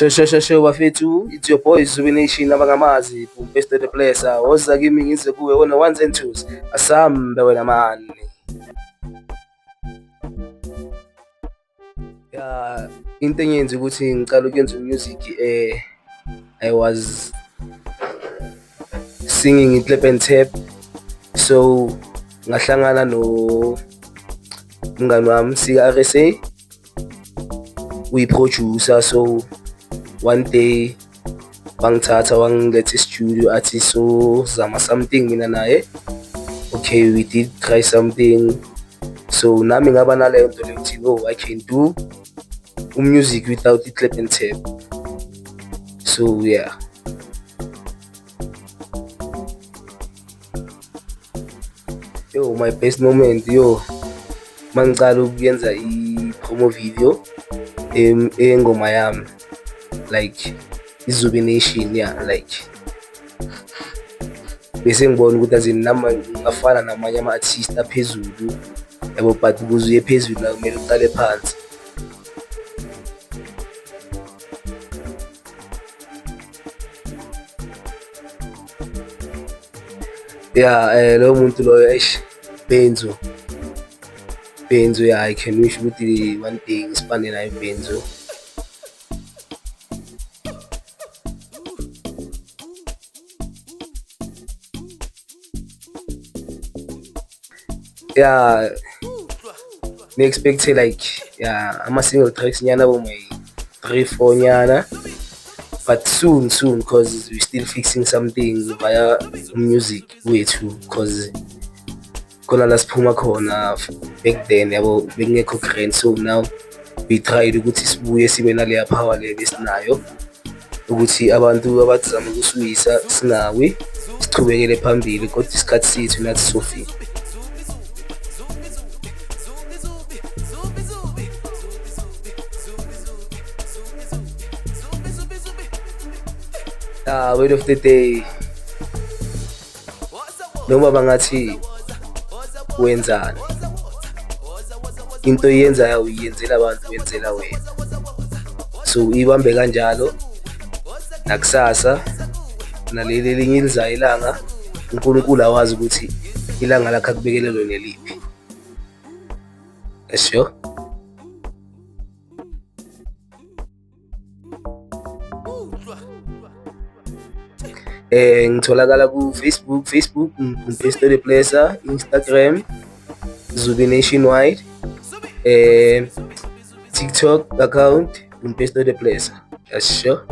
Shosho bafethu, it's your boy Zubi Nation abangamazi, Best of the place. Woza kimi ngize kuwe wona ones and twos. Asambe wena mani. Yeah, into enyenza ukuthi ngicala ukuyenza music I was singing in Clip and Tap. So ngahlangana no mngani wami sika RSA. We producer, so one day bangithatha wangiletha studio athi so zama something mina naye. Okay, we did try something. So nami ngaba naleyo nto leyokuthi no, I can do music without the Clip and Tap. So yeah. Yo, my best moment mangicala ukuyenza i-promo video engoma yami, like iZubi Nation, yeah, like bese ngibona ukuthi azini nama ngafana namanye ama-artist aphezulu yabo, but ukuze uye phezulu la kumele uqale phansi. Yeah, loyo muntu loyo Benzo, yeah, I can wish ukuthi one day ngisipande naye Benzo. Yeah, ni expect like ama single tracks nyana bo may 3-4 nyana, but soon cause we still fixing something via music wethu, cause khona la siphuma khona back then yabo bekungekho grand. So now we tried ukuthi sibuye sibe naleya power le besinayo ukuthi abantu abazama ukusuyisa singawi, sichubekele phambili kodwa isikhathi sethu nathi sofika. Word of the day, noma bangathi wenzani, into oyenzayo uyenzela abantu, wenzela wena. So ibambe kanjalo nakusasa naleli linye elizayo ilanga, uNkulunkulu awazi ukuthi ilanga lakhe akubekele lona liphi. Sure. Ngitholakala ku Facebook Best of the place, Instagram Zubi Nationwide, TikTok account Best of the place. Sure.